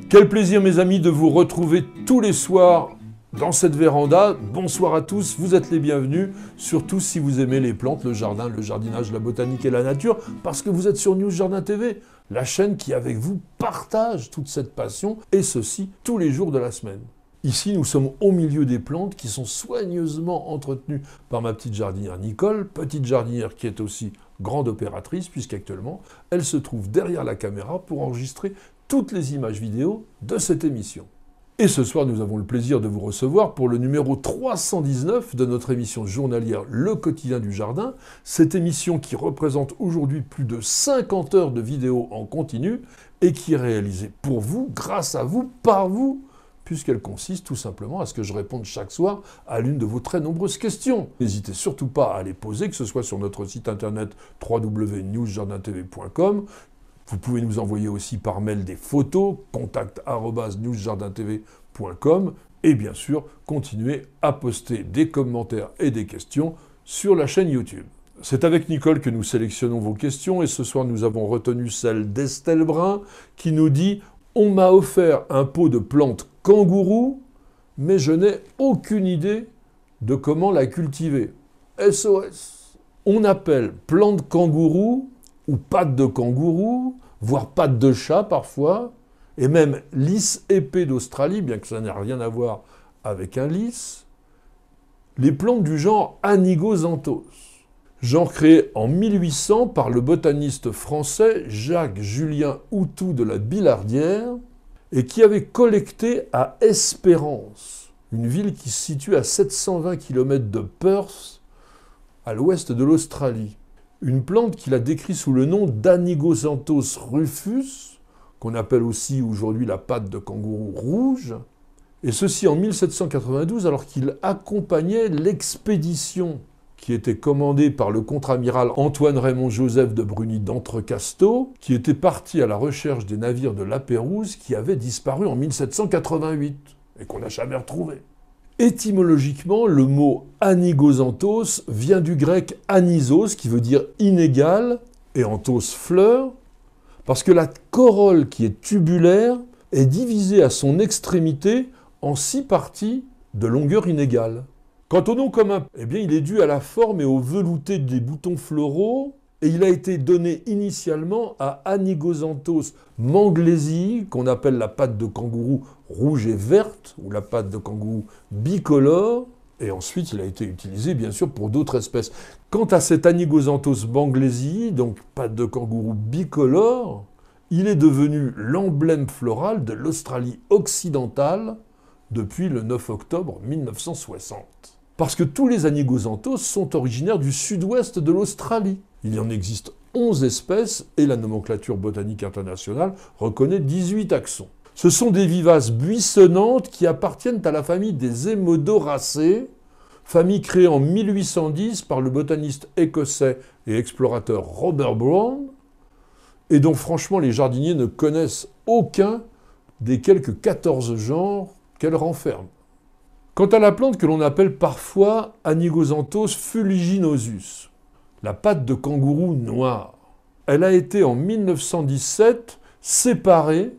Quel plaisir mes amis de vous retrouver tous les soirs dans cette véranda. Bonsoir à tous, vous êtes les bienvenus, surtout si vous aimez les plantes, le jardin, le jardinage, la botanique et la nature, parce que vous êtes sur News Jardin TV, la chaîne qui avec vous partage toute cette passion, et ceci tous les jours de la semaine. Ici, nous sommes au milieu des plantes qui sont soigneusement entretenues par ma petite jardinière Nicole, petite jardinière qui est aussi grande opératrice, puisqu'actuellement, elle se trouve derrière la caméra pour enregistrer toutes les images vidéo de cette émission. Et ce soir, nous avons le plaisir de vous recevoir pour le numéro 319 de notre émission journalière Le Quotidien du Jardin, cette émission qui représente aujourd'hui plus de 50 heures de vidéos en continu et qui est réalisée pour vous, grâce à vous, par vous, puisqu'elle consiste tout simplement à ce que je réponde chaque soir à l'une de vos très nombreuses questions. N'hésitez surtout pas à les poser, que ce soit sur notre site internet www.newsjardintv.com. Vous pouvez nous envoyer aussi par mail des photos, contact@newsjardintv.com, et bien sûr, continuez à poster des commentaires et des questions sur la chaîne YouTube. C'est avec Nicole que nous sélectionnons vos questions, et ce soir nous avons retenu celle d'Estelle Brun, qui nous dit « On m'a offert un pot de plantes kangourou, mais je n'ai aucune idée de comment la cultiver. SOS ». On appelle plante kangourou ou pattes de kangourou, voire pattes de chat parfois, et même lys épais d'Australie, bien que ça n'ait rien à voir avec un lys, les plantes du genre Anigosanthos, genre créé en 1800 par le botaniste français Jacques-Julien Houtou de la Billardière, et qui avait collecté à Espérance, une ville qui se situe à 720 km de Perth, à l'ouest de l'Australie. Une plante qu'il a décrite sous le nom d'Anigosanthos rufus, qu'on appelle aussi aujourd'hui la patte de kangourou rouge, et ceci en 1792 alors qu'il accompagnait l'expédition qui était commandée par le contre-amiral Antoine-Raymond Joseph de Bruni d'Entrecasteaux, qui était parti à la recherche des navires de La Pérouse qui avaient disparu en 1788 et qu'on n'a jamais retrouvé. Étymologiquement, le mot Anigosanthos vient du grec anisos, qui veut dire inégal, et anthos fleur, parce que la corolle qui est tubulaire est divisée à son extrémité en 6 parties de longueur inégale. Quant au nom commun, eh bien, il est dû à la forme et au velouté des boutons floraux, et il a été donné initialement à Anigosanthos manglesii, qu'on appelle la patte de kangourou rouge et verte, ou la patte de kangourou bicolore, et ensuite il a été utilisé bien sûr pour d'autres espèces. Quant à cet Anigosanthos manglesii, donc patte de kangourou bicolore, il est devenu l'emblème floral de l'Australie occidentale depuis le 9 octobre 1960. Parce que tous les Anigosanthos sont originaires du sud-ouest de l'Australie. Il en existe 11 espèces et la nomenclature botanique internationale reconnaît 18 taxons. Ce sont des vivaces buissonnantes qui appartiennent à la famille des Hémodoracées, famille créée en 1810 par le botaniste écossais et explorateur Robert Brown, et dont franchement les jardiniers ne connaissent aucun des quelques 14 genres qu'elle renferme. Quant à la plante que l'on appelle parfois Anigosanthos fuliginosus, la patte de kangourou noire, elle a été en 1917 séparée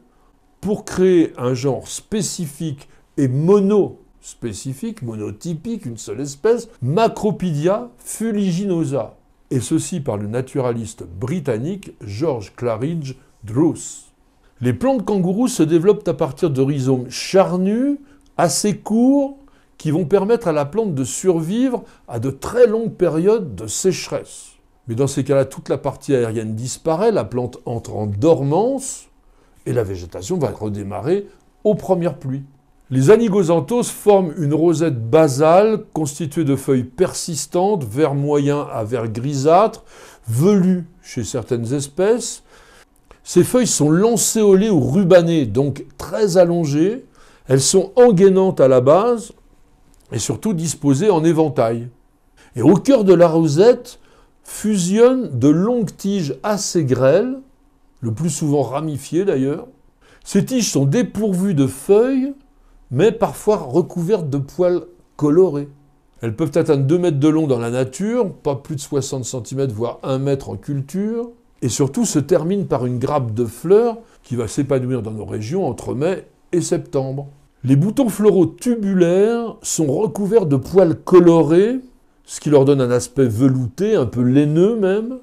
pour créer un genre spécifique et monospécifique, monotypique, une seule espèce, Macropidia fuliginosa, et ceci par le naturaliste britannique George Claridge Druce. Les plantes kangourous se développent à partir de rhizomes charnus, assez courts, qui vont permettre à la plante de survivre à de très longues périodes de sécheresse. Mais dans ces cas-là, toute la partie aérienne disparaît, la plante entre en dormance, et la végétation va redémarrer aux premières pluies. Les Anigosanthos forment une rosette basale constituée de feuilles persistantes, vert moyen à vert grisâtre, velues chez certaines espèces. Ces feuilles sont lancéolées ou rubanées, donc très allongées. Elles sont engainantes à la base et surtout disposées en éventail. Et au cœur de la rosette fusionnent de longues tiges assez grêles, le plus souvent ramifiées d'ailleurs. Ces tiges sont dépourvues de feuilles, mais parfois recouvertes de poils colorés. Elles peuvent atteindre 2 mètres de long dans la nature, pas plus de 60 cm, voire 1 mètre en culture. et surtout se termine par une grappe de fleurs qui va s'épanouir dans nos régions entre mai et septembre. Les boutons floraux tubulaires sont recouverts de poils colorés, ce qui leur donne un aspect velouté, un peu laineux même,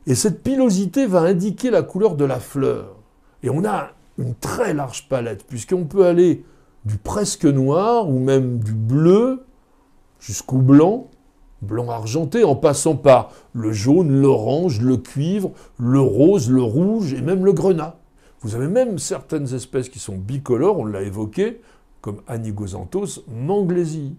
et cette pilosité va indiquer la couleur de la fleur. Et on a une très large palette, puisqu'on peut aller du presque noir, ou même du bleu, jusqu'au blanc, blanc argenté, en passant par le jaune, l'orange, le cuivre, le rose, le rouge et même le grenat. Vous avez même certaines espèces qui sont bicolores, on l'a évoqué, comme Anigosanthos manglesi.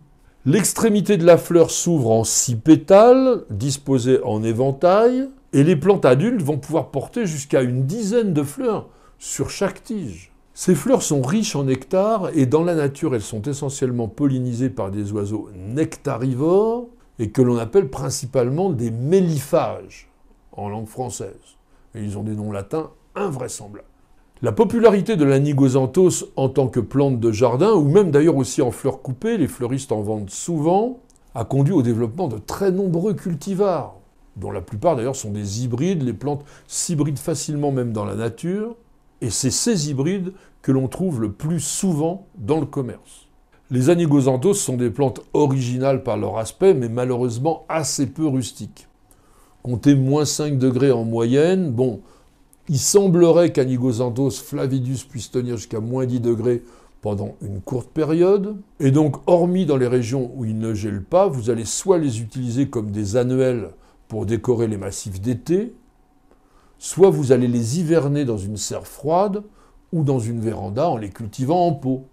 L'extrémité de la fleur s'ouvre en 6 pétales, disposés en éventail, et les plantes adultes vont pouvoir porter jusqu'à une dizaine de fleurs sur chaque tige. Ces fleurs sont riches en nectar, et dans la nature, elles sont essentiellement pollinisées par des oiseaux nectarivores, et que l'on appelle principalement des méliphages, en langue française. Et ils ont des noms latins invraisemblables. La popularité de l'Anigosanthos en tant que plante de jardin, ou même d'ailleurs aussi en fleurs coupées, les fleuristes en vendent souvent, a conduit au développement de très nombreux cultivars, dont la plupart d'ailleurs sont des hybrides. Les plantes s'hybrident facilement même dans la nature, et c'est ces hybrides que l'on trouve le plus souvent dans le commerce. Les Anigosanthos sont des plantes originales par leur aspect, mais malheureusement assez peu rustiques. Comptez moins 5 degrés en moyenne, bon, il semblerait qu'Anigosanthos flavidus puisse tenir jusqu'à moins 10 degrés pendant une courte période. Et donc, hormis dans les régions où il ne gèle pas, vous allez soit les utiliser comme des annuels pour décorer les massifs d'été, soit vous allez les hiverner dans une serre froide ou dans une véranda en les cultivant en pot.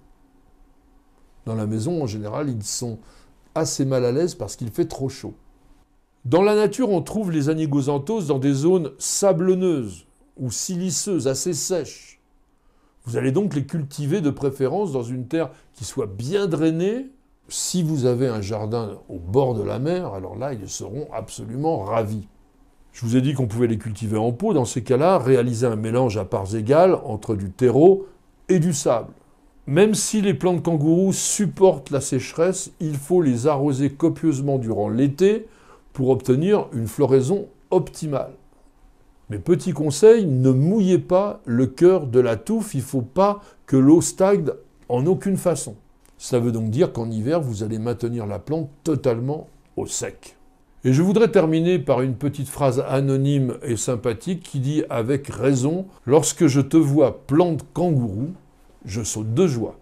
Dans la maison, en général, ils sont assez mal à l'aise parce qu'il fait trop chaud. Dans la nature, on trouve les Anigosanthos dans des zones sablonneuses ou siliceuses, assez sèches. Vous allez donc les cultiver de préférence dans une terre qui soit bien drainée. Si vous avez un jardin au bord de la mer, alors là, ils seront absolument ravis. Je vous ai dit qu'on pouvait les cultiver en pot. Dans ces cas-là, réaliser un mélange à parts égales entre du terreau et du sable. Même si les plantes kangourous supportent la sécheresse, il faut les arroser copieusement durant l'été pour obtenir une floraison optimale. Mais petit conseil, ne mouillez pas le cœur de la touffe, il ne faut pas que l'eau stagne en aucune façon. Ça veut donc dire qu'en hiver, vous allez maintenir la plante totalement au sec. Et je voudrais terminer par une petite phrase anonyme et sympathique qui dit avec raison « Lorsque je te vois plante kangourou, je saute de joie ».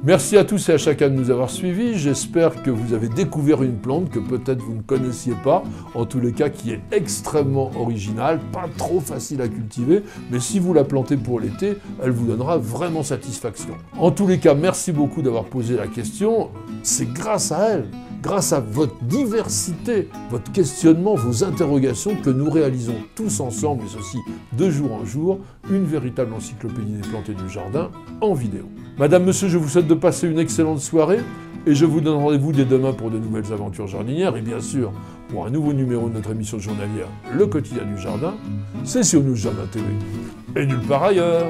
Merci à tous et à chacun de nous avoir suivis. J'espère que vous avez découvert une plante que peut-être vous ne connaissiez pas, en tous les cas qui est extrêmement originale, pas trop facile à cultiver, mais si vous la plantez pour l'été, elle vous donnera vraiment satisfaction. En tous les cas, merci beaucoup d'avoir posé la question. C'est grâce à elle, grâce à votre diversité, votre questionnement, vos interrogations, que nous réalisons tous ensemble, et ceci de jour en jour, une véritable encyclopédie des plantes et du jardin en vidéo. Madame, monsieur, je vous souhaite de passer une excellente soirée et je vous donne rendez-vous dès demain pour de nouvelles aventures jardinières et bien sûr pour un nouveau numéro de notre émission journalière Le Quotidien du Jardin, c'est sur News Jardin TV et nulle part ailleurs.